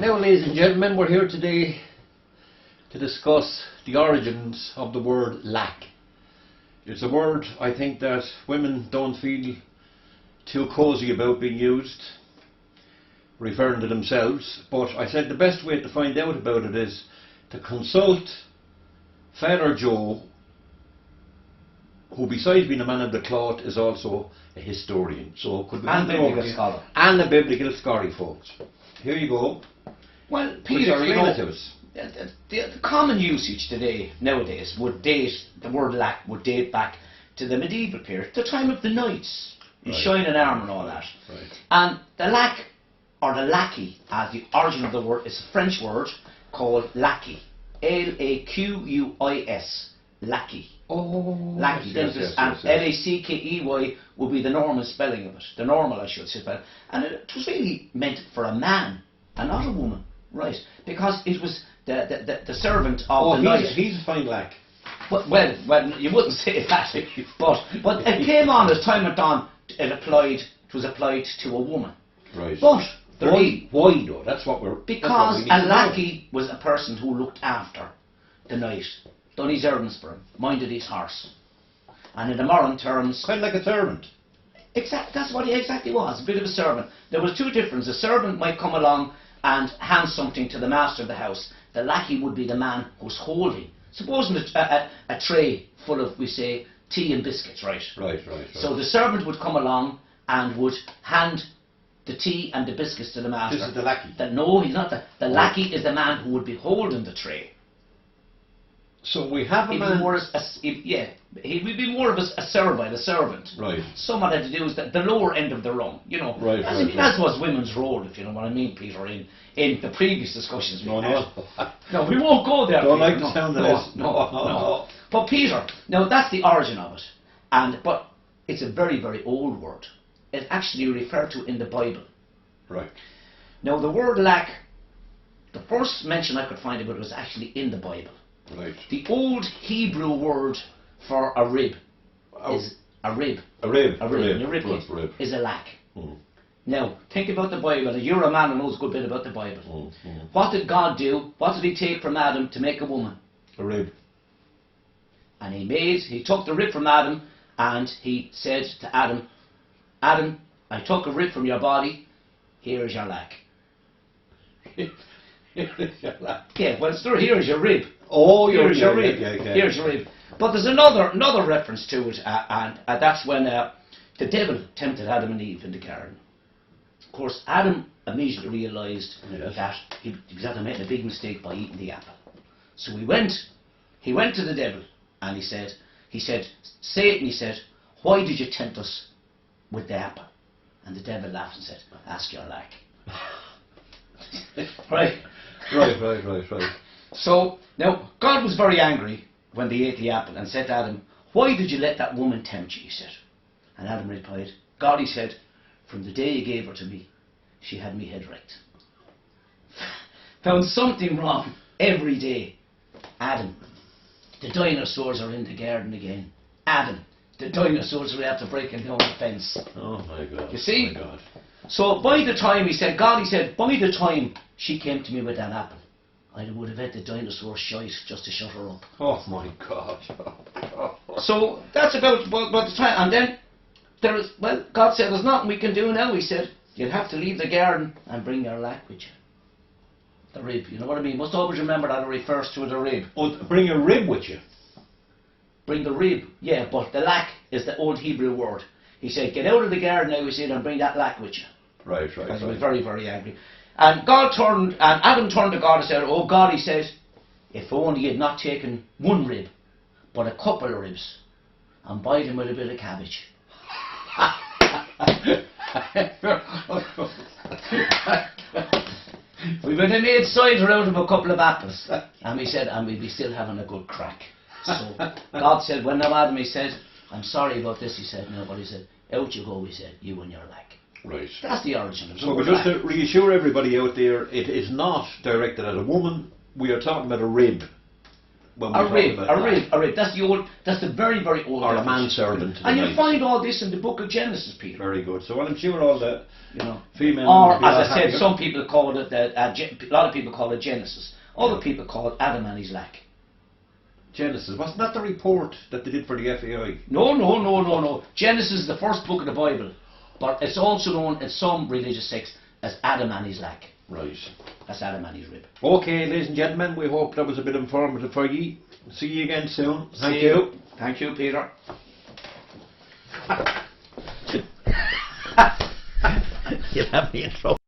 Now, ladies and gentlemen, we're here today to discuss the origins of the word lack. It's a word I think that women don't feel too cosy about being used, referring to themselves, but I said the best way to find out about it is to consult Father Joe, who besides being a man of the cloth is also a historian. So could we and a biblical scholar. And a biblical scholar, folks. Here you go. Well, Peter, you know, the common usage today, nowadays, would date, the word lack would date back to the medieval period, the time of the knights, in shining armour and all that. Right. And the lack, or the lackey, as the origin of the word, is a French word called lackey. L-A-Q-U-I-S. Lackey. Oh, Lackey. yes, And L-A-C-K-E-Y would be the normal spelling of it. The normal, I should say. And it was really meant for a man and not a woman. Right. Because it was the servant of the knight. He's a fine lack. Well, you wouldn't say that. But it came on as time went on. It was applied to a woman. Right. But why though? That's what we're. Because a lackey was a person who looked after the knight, done his errands for him, minded his horse, and in the modern terms, Kind of like a servant. that's what he exactly was, a bit of a servant. There was two differences. A servant might come along and hand something to the master of the house. The lackey would be the man who's holding, supposing a tray full of, we say, tea and biscuits, right? Right. So the servant would come along and would hand the tea and the biscuits to the master. This is the lackey. No, he's not. The lackey is the man who would be holding the tray. So we have a He'd man. be more he would be more of a servile, a servant. Right. Someone had to do is the lower end of the rung, you know. Right. That was women's role, if you know what I mean, Peter. In the previous discussions we had. No, we won't go there. Don't Peter. like the sound of this. No. But Peter, now that's the origin of it, but it's a very, very old word. It's actually referred to in the Bible. Right. Now the word lack, the first mention I could find about it was actually in the Bible. Right. The old Hebrew word for a rib is a rib. A rib. A rib is a lack. Mm. Now, think about the Bible. You're a man who knows a good bit about the Bible. What did God do? What did he take from Adam to make a woman? A rib. And he took the rib from Adam and he said to Adam, Adam, I took a rib from your body, here is your lack. Yeah, well, here is your rib. Oh, here's your rib. Okay. Here's your rib. But there's another reference to it, and that's when the devil tempted Adam and Eve in the garden. Of course, Adam immediately realised that he was after making a big mistake by eating the apple. So he went to the devil, and he said, Satan, he said, why did you tempt us with the apple? And the devil laughed and said, ask your lack. Right. So, now, God was very angry when they ate the apple and said to Adam, why did you let that woman tempt you, he said. And Adam replied, God, he said, from the day you gave her to me, she had me head wrecked. Found something wrong every day. Adam, the dinosaurs are in the garden again. Adam, the dinosaurs are after breaking down the fence. Oh my God. You see? Oh my God. So by the time by the time she came to me with that apple, I would have had the dinosaur shite just to shut her up. Oh my God. So that's about the time. And then God said, there's nothing we can do now. He said, you'll have to leave the garden and bring your lack with you. The rib, you know what I mean? Must always remember that it refers to the rib. Oh, bring a rib with you. Bring the rib, yeah, but the lack is the old Hebrew word. He said, get out of the garden now, he said, and bring that lack with you. Right. Because he was very, very angry. And Adam turned to God and said, oh God, he said, if only you had not taken one rib, but a couple of ribs, and boiled them with a bit of cabbage. We would have made cider out of a couple of apples. And he said, and we'd be still having a good crack. So God said, well now Adam, he said, I'm sorry about this, he said, no, but he said, out you go, he said, you and your lack. Right. That's the origin of So, but just to reassure everybody out there, it is not directed at a woman. We are talking about a rib. when we A talk rib, about a rib, a rib. That's the old. That's the very, very old. or a definition. manservant. And you'll find all this in the book of Genesis, Peter. Very good. So I'm sure all the You know. female. Or, members will as be I said, happy. some people call it, a lot of people call it Genesis. Other people call it Adam and his lack. Genesis. Wasn't that the report that they did for the FAI? No, no, no, no, no. Genesis is the first book of the Bible, but it's also known in some religious sects as Adam and his lack. Right. That's Adam and his rib. Okay, ladies and gentlemen, we hope that was a bit informative for you. See you again soon. Thank See you. Thank you, Peter. You'll have me in trouble.